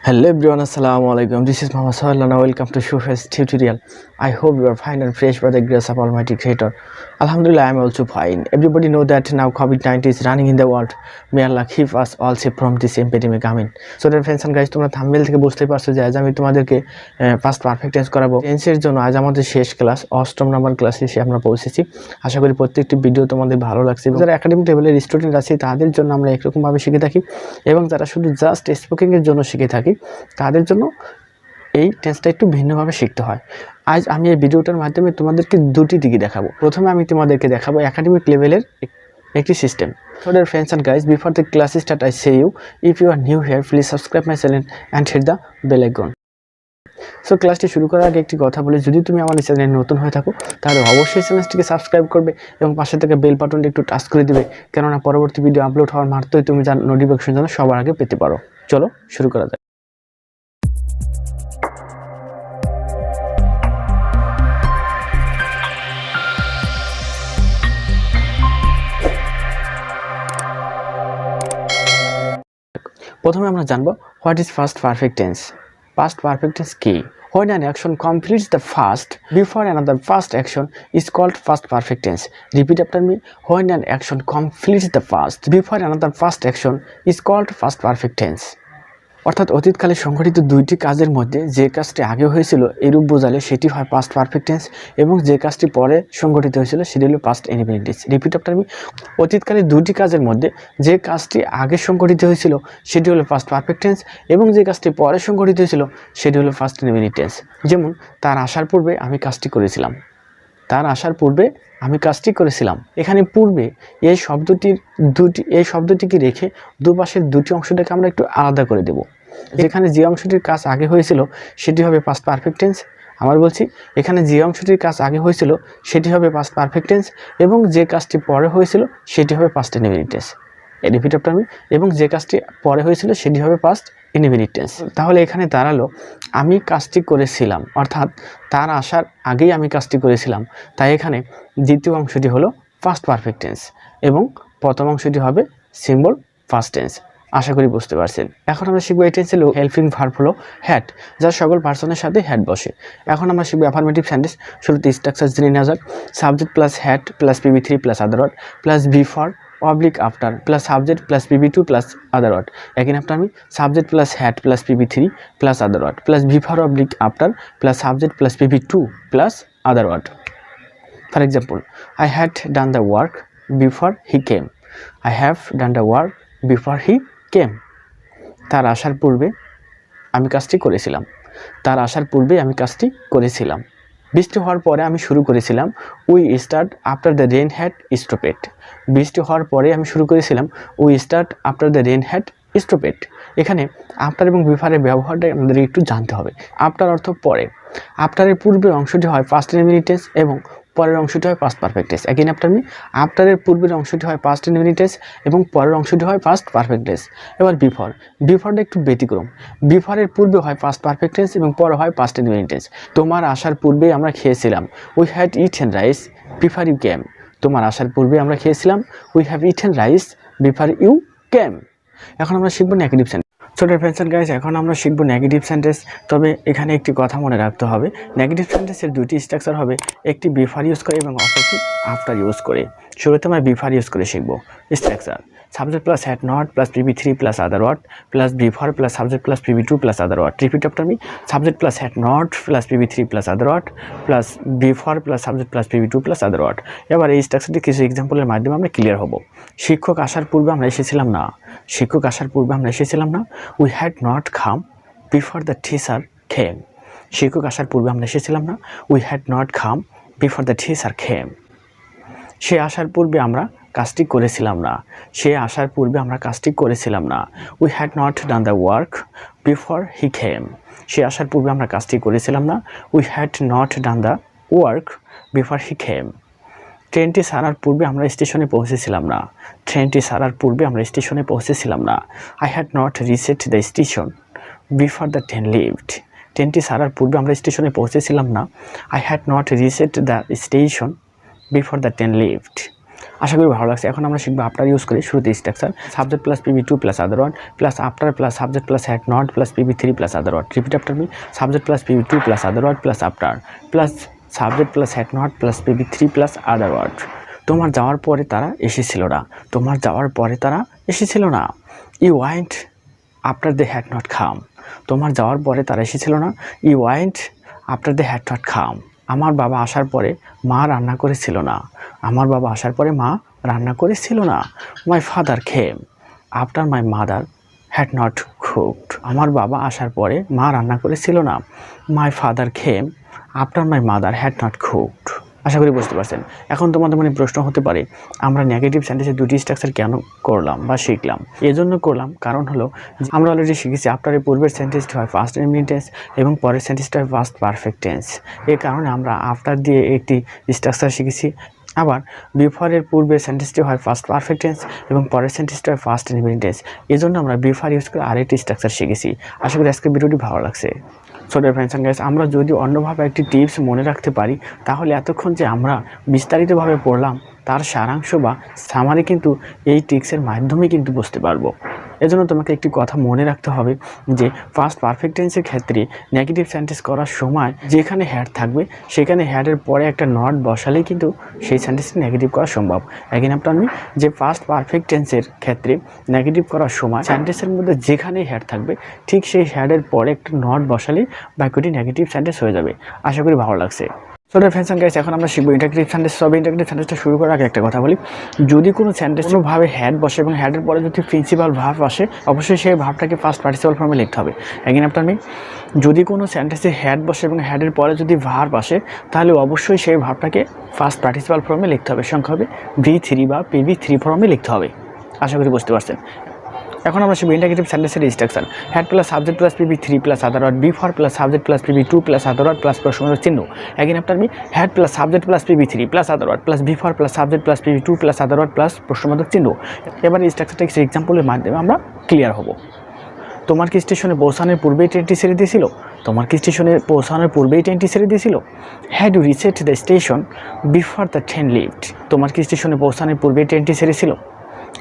Hello everyone, assalamu alaikum. This is Muhammad Sahil and welcome to Showface tutorial. I hope you are fine and fresh by the grace of Almighty Creator. Alhamdulillah, I am also fine. Everybody know that now COVID-19 is running in the world. May Allah keep us all safe from this epidemic. Amen. So dear friends and guys, তোমরা thumbnail থেকে বুঝতেই পারছো যে আজ আমি তোমাদেরকে past perfect tense করাবো। টেন্সের জন্য আজ আমাদের শেষ ক্লাস 8ম নাম্বার ক্লাসে এসে আমরা পৌঁছেছি। আশা করি প্রত্যেকটি ভিডিও তোমাদের ভালো লাগছে। যারা একাডেমিক লেভেলের স্টুডেন্ট আছে তাদের জন্য আমরা একরকম ভাবে শিখে থাকি এবং যারা শুধু জাস্ট স্পিকিং এর জন্য শিখে থাকি তাদের জন্য এই টেন্সটা একটু ভিন্নভাবে শিখতে হয়। আজ আমি এই ভিডিওটার মাধ্যমে তোমাদেরকে দুটি দিকে দেখাবো। প্রথমে আমি তোমাদেরকে দেখাবো একাডেমিক লেভেলের একটি system. So dear friends and guys, before the class start I say you, if you are new here, please subscribe my channel and hit the bell icon. So ক্লাসটি শুরু করার আগে একটি কথা বলি, যদি তুমি আমার চ্যানেলে নতুন হয়ে থাকো তাহলে অবশ্যই চ্যানেলটিকে সাবস্ক্রাইব করবে এবং পাশে থেকে বেল বাটনটি একটু টাচ করে দিবে, কেননা পরবর্তী ভিডিও আপলোড হওয়ার মাত্রই তুমি নোটিফিকেশন যেন সবার আগে পেতে পারো। চলো শুরু করা যাক। প্রথমে আমরা জানবো what is first perfect tense. Past perfect tense কি? When an action completes the first before another past action is called past perfect tense. Repeat after me. When an action completes the first before another past action is called past perfect tense. অর্থাৎ অতীতকালে সংঘটিত দুইটি কাজের মধ্যে যে কাজটি আগে হয়েছিল এরূপ বোঝালে সেটি হয় পাস্ট পারফেক্ট টেন্স এবং যে কাজটি পরে সংঘটিত হয়েছিল সেটি হলো past indefinite tense. Repeat after me. অতীতকালে দুইটি কাজের মধ্যে যে কাজটি আগে সংঘটিত হয়েছিল সেটি হলো পাস্ট পারফেক্ট টেন্স এবং যে কাজটি পরে সংঘটিত হয়েছিল সেটি হলো পাস্ট ইনডিফিনিট টেন্স। যেমন তার আসার পূর্বে আমি কাজটি করেছিলাম। তার আসার পূর্বে আমি কাজটি করেছিলাম। এখানে পূর্বে এই শব্দটিকে রেখে দুপাশের দুটি অংশটাকে আমরা একটু আলাদা করে দেব। যেখানে যে অংশটির কাজ আগে হয়েছিল সেটি হবে পাস্ট পারফেক্ট টেন্স। আবার বলছি, এখানে যে অংশটির কাজ আগে হয়েছিল সেটি হবে পাস্ট পারফেক্ট টেন্স এবং যে কাজটি পরে হয়েছিল সেটি হবে past indefinite tense. Repeat after me. এবং যে কাজটি পরে হয়েছিল সেটি হবে পাস্ট ইনডিফিনিট টেন্স। তাহলে এখানে দাঁড়ালো আমি কাজটি করেছিলাম, অর্থাৎ তার আসার আগেই আমি কাজটি করেছিলাম। তাই এখানে দ্বিতীয় অংশটি হলো পাস্ট পারফেক্ট টেন্স এবং প্রথম অংশটি হবে সিম্বল পাস্ট টেন্স। আশা করি বুঝতে পারছেন। এখন আমরা শিখবো এই টেন্সের হেল্পিং ভার্ব হলো হ্যাড, যার সকল পার্সনের সাথে হ্যাড বসে। এখন আমরা শিখবো অ্যাফার্মেটিভ সেন্টেন্স। শুরুতে স্ট্রাকচার জেনে নেওয়া যাক। Subject plus had plus PB3 plus other word plus before oblique after plus subject plus PB2 plus other word. Again after me, subject plus had plus PB3 plus other word plus before oblique after plus subject plus PB2 plus other word. For example, I had done the work before he came. I have done the work before he came. তার আসার পূর্বে আমি কাজটি করেছিলাম। তার আসার পূর্বে আমি কাজটি করেছিলাম। বৃষ্টি হওয়ার পরে আমি শুরু করেছিলাম। We start after the rain had stopped. বৃষ্টি হওয়ার পরে আমি শুরু করেছিলাম। We start after the rain had stopped. এখানে আফটার এবং বিফোরের ব্যবহারটা আমাদের একটু জানতে হবে। আফটার অর্থ পরে। আফটারের পূর্বের অংশটি হয় পাস্ট ইনডিফিনিট টেন্স এবং পরের অংশটি হয় past perfect tense. Again after me. আফটারের পূর্বের অংশটি হয় পাস্ট ইনডিফিনিট টেন্স এবং পরের অংশটি হয় পাস্ট পারফেক্ট টেন্স। এবার বিফোরটা একটু ব্যতিক্রম। বিফোরের পূর্বে হয় পাস্ট পারফেক্ট টেন্স এবং পরে হয় পাস্ট ইনডিফিনিট টেন্স। তোমার আসার পূর্বেই আমরা খেয়েছিলাম। We had eaten rice before you came. তোমার আসার পূর্বে আমরা খেয়েছিলাম। We have eaten rice before you came. এখন আমরা শিখবো negative sentence. So dear friends and guys, এখন আমরা শিখবো নেগেটিভ সেন্টেন্স। তবে এখানে একটি কথা মনে রাখতে হবে, নেগেটিভ সেন্টেন্সের দুটি স্ট্রাকচার হবে, একটি বিফোর ইউজ করে এবং অপরটি আফটার ইউজ করে। শুরুতে আমরা বিফোর ইউজ করে শিখবো। Structure subject plus had not plus PB3 plus other word plus before plus subject plus PB2 plus other word. Repeat after me. Subject plus had not plus PB3 plus other word plus before plus subject plus PB2 plus other word. এবার এই স্ট্রাকচারটি কিছু এক্সাম্পলের মাধ্যমে আমরা clear হব। শিক্ষক আসার পূর্বে আমরা এসেছিলাম না। শিক্ষক আসার পূর্বে আমরা এসেছিলাম না। We had not come before the teacher came. শিক্ষক আসার পূর্বে আমরা এসেছিলাম না। We had not come before the teacher came. সে আসার পূর্বে আমরা কাজটি করেছিলাম না। সে আসার পূর্বে আমরা কাজটি করেছিলাম না। We had not done the work before he came. সে আসার পূর্বে আমরা কাজটি করেছিলাম না। We had not done the work before he came. ট্রেনটি ছাড়ার পূর্বে আমরা স্টেশনে পৌঁছেছিলাম না। ট্রেনটি ছাড়ার পূর্বে আমরা স্টেশনে পৌঁছেছিলাম না। I had not reached the station before the train leaved. ট্রেনটি ছাড়ার পূর্বে আমরা স্টেশনে পৌঁছেছিলাম না। I had not reached the station before the train leaved. আশা করি ভালো লাগছে। এখন আমরা শিখবো আফটার ইউজ করি। শুরুতে structure subject plus PB2 plus other word plus after plus subject plus had not plus PB3 plus other word. Repeat after me. Subject plus PB2 plus other word plus after plus subject plus had not plus PB3 plus other word. তোমার যাওয়ার পরে তারা এসেছিল না। তোমার যাওয়ার পরে তারা এসেছিল না। You went after they had not come. তোমার যাওয়ার পরে তারা এসেছিল না। You went after they had not come. আমার বাবা আসার পরে মা রান্না করেছিল না। আমার বাবা আসার পরে মা রান্না করেছিল না। My father came after my mother had not cooked. আমার বাবা আসার পরে মা রান্না করেছিল না। My father came after my mother had not cooked. আশা করি বুঝতে পারছেন। এখন তোমাদের মনে প্রশ্ন হতে পারে, আমরা নেগেটিভ সেন্টেন্সের দুটি স্ট্রাকচার কেন করলাম বা শিখলাম? এজন্য করলাম কারণ হলো আমরা অলরেডি শিখেছি আফটারের পূর্বের সেন্টেন্সটি হয় ফার্স্ট ইনডিফিনিট টেন্স এবং পরের সেন্টেন্সটি হয় ফার্স্ট পারফেক্ট টেন্স। এই কারণে আমরা আফটার দিয়ে একটি স্ট্রাকচার শিখেছি। আবার বিফোরের পূর্বের সেন্টেন্সটি হয় ফার্স্ট পারফেক্ট টেন্স এবং পরের সেন্টেন্সটি হয় ফার্স্ট ইনডিফিনিট টেন্স। এই জন্য আমরা বিফোর ইউজ করে আরেকটি স্ট্রাকচার শিখেছি। আশা করি আজকের ভিডিওটি ভালো লাগছে। So dear friends and guys, আমরা যদি অন্যভাবে একটি টিপস মনে রাখতে পারি তাহলে এতক্ষণ যে আমরা বিস্তারিতভাবে পড়লাম তার সারাংশ বা সামারি কিন্তু এই টিপসের মাধ্যমে কিন্তু বুঝতে পারবো। এজন্য তোমাকে একটি কথা মনে রাখতে হবে যে ফার্স্ট পারফেক্ট টেন্সের ক্ষেত্রে নেগেটিভ সেন্টেন্স করার সময় যেখানে হ্যাড থাকবে সেখানে হ্যাডের পরে একটা নট বসালেই কিন্তু সেই সেন্টেন্সটি নেগেটিভ করা সম্ভব। এগেইন আফটার আমি যে ফার্স্ট পারফেক্ট টেন্সের ক্ষেত্রে নেগেটিভ করার সময় সেন্টেন্সের মধ্যে যেখানেই হ্যাড থাকবে ঠিক সেই হ্যাডের পরে একটা নট বসালেই বাক্যটি নেগেটিভ সেন্টেন্স হয়ে যাবে। আশা করি ভালো লাগছে। So dear friends and guys, এখন আমরা শিখবো ইন্টারগ্রেটিভ সেন্টেন্স। তবে ইন্টারগ্রেটিভ সেন্টেন্সটা শুরু করার আগে একটা কথা বলি, যদি কোনো সেন্টেন্স কোনোভাবে হ্যাড বসে এবং হ্যাডের পরে যদি প্রিন্সিপাল ভার্ব আসে অবশ্যই সেই ভার্বটাকে ফার্স্ট পার্টিসিপাল ফর্মে লিখতে হবে। এগেইন আফটার মি, যদি কোনো সেন্টেন্সে হ্যাড বসে এবং হ্যাডের পরে যদি ভার্ব আসে তাহলে অবশ্যই সেই ভার্বটাকে ফার্স্ট পার্টিসিপাল ফর্মে লিখতে হবে। সংখ্যা হবে V3 বা PB3 ফর্মে লিখতে হবে। আশা করি বুঝতে পারছেন। এখন আমরা শিখব ইন্টারগ্রেটিভ সেন্টেন্সের structure. Had plus subject plus PB3 plus other word, before plus subject plus PB2 plus other word plus প্রশ্নবোধক চিহ্ন। Again after me, had plus subject plus PB3 plus other word plus before plus subject plus PB2 plus other word plus প্রশ্নবোধক চিহ্ন। এবার এই স্ট্রাকচারটা কিছু এক্সাম্পলের মাধ্যমে আমরা ক্লিয়ার হব। তোমার কি স্টেশনে পৌঁছানোর পূর্বেই ট্রেনটি ছেড়ে দিয়েছিল? তোমার কি স্টেশনে পৌঁছানোর পূর্বেই ট্রেনটি ছেড়ে দিয়েছিল? Had you reached the station before the train left? তোমার কি স্টেশনে পৌঁছানোর পূর্বেই ট্রেনটি ছেড়েছিল?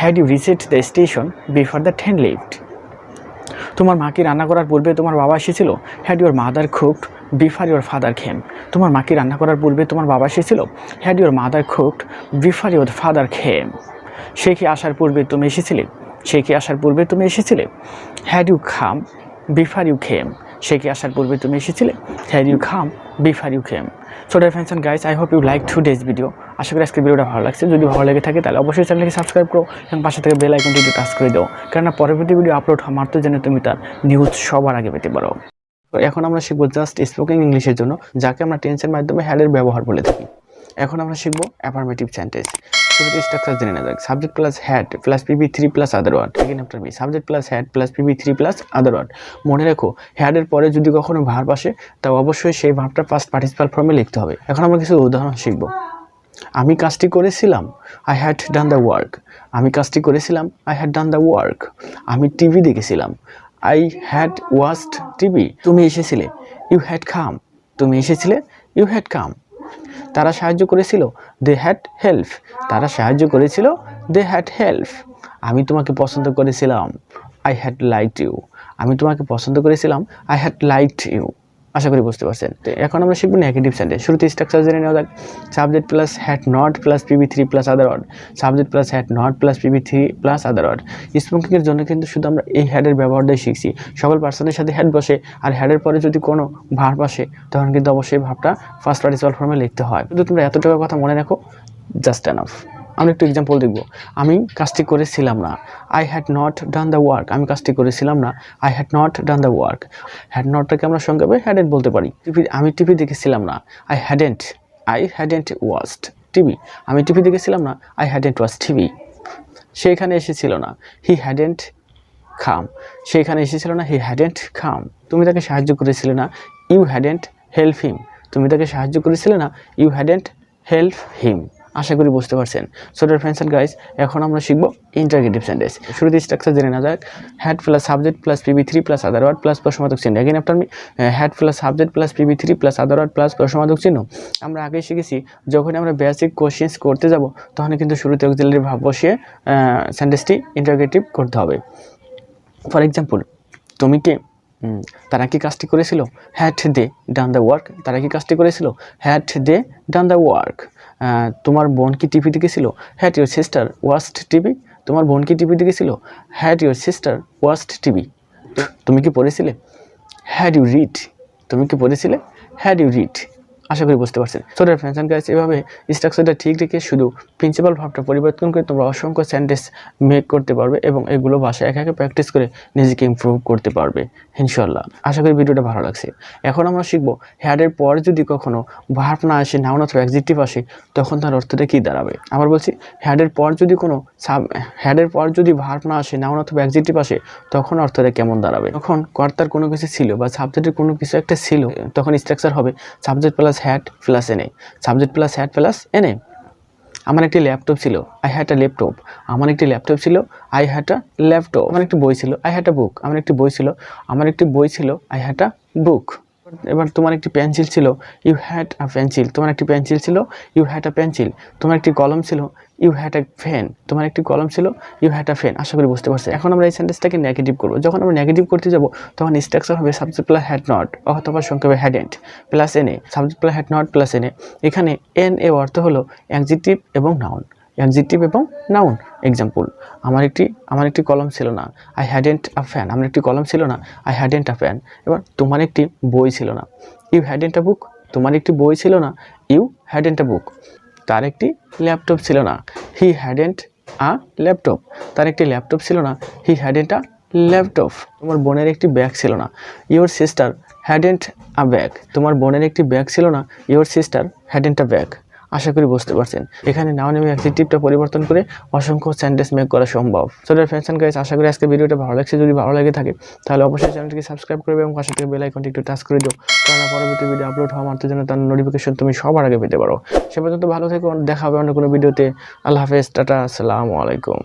Had you reached the station before the train left? তোমার মা কি রান্না করার পূর্বে তোমার বাবা এসেছিল? Had your mother cooked before your father came? তোমার মা কি রান্না করার পূর্বে তোমার বাবা এসেছিল? Had your mother cooked before your father came? সে কি আসার পূর্বে তুমি এসেছিলে? সে কি আসার পূর্বে তুমি এসেছিলে? Had you come before you came? সে কি আসার পূর্বে তুমি এসেছিলে? Had you come before you came? So dear friends and guys, I hope you like today's video. আশা করি আজকের ভিডিওটা ভালো লাগছে। যদি ভালো লেগে থাকে তাহলে অবশ্যই চ্যানেলকে সাবস্ক্রাইব করো এবং পাশে থেকে বেল আইকনটি টাচ করে দাও, কেননা পরবর্তী ভিডিও আপলোড হওয়া মাত্র যেন তুমি তার নিউজ সবার আগে পেতে পারো। এখন আমরা শিখবো জাস্ট স্পোকেন ইংলিশের জন্য, যাকে আমরা টেন্সের মাধ্যমে হ্যাডের ব্যবহার বলে থাকি। এখন আমরা শিখবো অ্যাফার্মেটিভ সেন্টেন্স। শুরুতে স্ট্রাকচার জেনে নেওয়া যাক। Subject plus had plus PB3 plus other word. Again after me, subject plus had plus PB3 plus other word. মনে রেখো, হ্যাডের পরে যদি কখনো ভার্ব আসে তা অবশ্যই সেই ভার্বটা ফার্স্ট পার্টিসিপাল ফর্মে লিখতে হবে। এখন আমরা কিছু উদাহরণ শিখবো। আমি কাজটি করেছিলাম, I had done the work. আমি কাজটি করেছিলাম, I had done the work. আমি টিভি দেখেছিলাম, আই হ্যাড ওয়াচড টিভি। তুমি এসেছিলে, ইউ হ্যাড কাম। তুমি এসেছিলে, ইউ হ্যাড কাম। তারা সাহায্য করেছিল, দে হ্যাড হেল্প। তারা সাহায্য করেছিল, দে হ্যাড হেল্প। আমি তোমাকে পছন্দ করেছিলাম, আই হ্যাড লাইকড ইউ। আমি তোমাকে পছন্দ করেছিলাম, আই হ্যাড লাইকড ইউ। আশা করি বুঝতে পারছেন। তো এখন আমরা শিখবো নেগেটিভ সেন্টেন্স। শুরুতে স্ট্রাকচার জেনে নেওয়া যাক। Subject plus had not plus PB3 plus other word. Subject plus had not plus PB3 plus other word. স্পোকেনের জন্য কিন্তু শুধু আমরা এই হ্যাডের ব্যবহারটাই শিখছি। সকল পার্সনের সাথে হ্যাড বসে আর হ্যাডের পরে যদি কোনো ভার্ব আসে তখন কিন্তু অবশ্যই ভার্বটা ফার্স্ট পার্টিসিপাল ফর্মে লিখতে হয়। শুধু তোমরা এতটুকু কথা মনে রাখো, জাস্ট এনাফ। আমরা একটু এক্সাম্পল দেখব। আমি কাজটি করেছিলাম না, I had not done the work. আমি কাজটি করেছিলাম না, I had not done the work. Had নটটাকে আমরা সংক্ষেপে হ্যাডেন্ট বলতে পারি। আমি টিভি দেখেছিলাম না, আই হ্যাডেন্ট ওয়াচড টিভি। আমি টিভি দেখেছিলাম না, আই হ্যাডেন্ট ওয়াচড টিভি। সেখানে এসেছিল না, হি হ্যাডেন্ট কাম। সেখানে এসেছিল না, হি হ্যাডেন্ট কাম। তুমি তাকে সাহায্য করেছিলে না, ইউ হ্যাডেন্ট হেল্প হিম। তুমি তাকে সাহায্য করেছিলে না, ইউ হ্যাডেন্ট হেল্প হিম। আশা করি বুঝতে পারছেন। So dear friends and guys, এখন আমরা শিখব ইন্টারগেটিভ সেন্টেন্স। শুরুতে স্ট্রাকচার জেনে নেওয়া যাক। হ্যাড প্লাস সাবজেক্ট প্লাস পিবি3 প্লাস আদার ওয়ার্ড প্লাস প্রশ্নবোধক চিহ্ন। Again after me, had plus subject plus পিবি3 প্লাস আদার ওয়ার্ড প্লাস প্রশ্নবোধক চিহ্ন। আমরা আগে শিখেছি যখন আমরা বেসিক কোশ্চেন্স করতে যাব তখন কিন্তু শুরুতে অক্সিলারি ভার্ব বসিয়ে সেন্টেন্সটি ইন্টারগেটিভ করতে হবে। ফর এক্সাম্পল, তুমি কে, তারা কি কাজটি করেছিল? Had they done the work. তারা কি কাজটি করেছিল? Had they done the work. তোমার বোন কি টিভি দেখেছিল? Had your sister watched TV. তোমার বোন কি টিভি দেখেছিল? Had your sister watched TV. তুমি কি পড়েছিলে? Had you read. তুমি কি পড়েছিলে? Had you read. আশা করি বুঝতে পারছেন। So dear friends and guys, এভাবে স্ট্রাকচারটা ঠিক রেখে শুধু প্রিন্সিপাল ভার্বটা পরিবর্তন করে তোমরা অসংখ্য সেন্টেন্স মেক করতে পারবে এবং এগুলো ভাষায় একা একা প্র্যাকটিস করে নিজেকে ইমপ্রুভ করতে পারবে ইনশাআল্লাহ। আশা করি ভিডিওটা ভালো লাগছে। এখন আমরা শিখবো হ্যাডের পর যদি কখনো ভার্ব না আসে, নাউন অথবা অ্যাডজেক্টিভ আসে, তখন তার অর্থটা কী দাঁড়াবে। আবার বলছি, হ্যাডের পর যদি কোনো হ্যাডের পর যদি ভার্ব না আসে, নাউন অথবা অ্যাডজেক্টিভ আসে, তখন অর্থটা কেমন দাঁড়াবে। তখন কর্তার কোনো কিছু ছিল বা সাবজেক্টের কোনো কিছু একটা ছিল, তখন স্ট্রাকচার হবে সাবজেক্ট প্লাস হ্যাড প্লাস এনে। সাবজেক্ট প্লাস হ্যাড প্লাস এনে। আমার একটি ল্যাপটপ ছিল, আই হ্যাড আ ল্যাপটপ। আমার একটি ল্যাপটপ ছিল, আই হ্যাড আ ল্যাপটপ। আমার একটি বই ছিল, আই হ্যাড আ বুক। আমার একটি বই ছিল, আমার একটি বই ছিল, আই হ্যাড আ বুক। এবার তোমার একটি পেন্সিল ছিল, ইউ হ্যাড আ পেন্সিল। তোমার একটি পেন্সিল ছিল, ইউ হ্যাড আ পেন্সিল। তোমার একটি কলম ছিল, ইউ হ্যাড আ ফ্যান। তোমার একটি কলম ছিল, ইউ হ্যাড আ ফ্যান। আশা করি বুঝতে পারছি। এখন আমরা এই সেন্টেন্সটাকে নেগেটিভ করবো। যখন আমরা নেগেটিভ করতে যাব তখন স্ট্রাকচার হবে সাবজেক্ট প্লাস হ্যাড নট অথবা সংক্ষেপে হ্যাডেন্ট প্লাস এনে। Subject plus had not plus এনে। এখানে এন এ অর্থ হলো অ্যাডজেক্টিভ এবং নাউন। অ্যাডজেক্টিভ এবং নাউন। এক্সাম্পল, আমার একটি কলম ছিল না, আই হ্যাডেন্ট আ ফ্যান। আমার একটি কলম ছিল না, আই হ্যাডেন্ট আ ফ্যান। এবার তোমার একটি বই ছিল না, ইউ হ্যাডেন্ট আ বুক। তোমার একটি বই ছিল না, ইউ হ্যাডেন্ট আ বুক। তার একটি ল্যাপটপ ছিল না, হি হ্যাডেন্ট আ ল্যাপটপ। তার একটি ল্যাপটপ ছিল না, হি হ্যাডেন্ট আ ল্যাপটপ। তোমার বোনের একটি ব্যাগ ছিল না, your sister hadn't a bag. তোমার বোনের একটি ব্যাগ ছিল না, your sister hadn't a bag. আশা করি বুঝতে পারছেন। এখানে নাউন এবং অ্যাডজেক্টিভটা পরিবর্তন করে অসংখ্য সেন্টেন্স মেক করা সম্ভব। So dear friends and guys, আশা করি আজকে ভিডিওটা ভালো লাগছে। যদি ভালো লাগে থাকে তাহলে অবশ্যই চ্যানেলটিকে সাবস্ক্রাইব করবে এবং পাশে থেকে বেল আইকনটি একটু টাচ করে দিও, কারণ পরবর্তী ভিডিও আপলোড হওয়া মাত্র যেন তার নোটিফিকেশন তুমি সবার আগে পেতে পারো। সে পর্যন্ত ভালো থেকো, দেখা হবে অন্য কোনো ভিডিওতে। আল্লাহ হাফেজ, টাটা, আসসালামু আলাইকুম।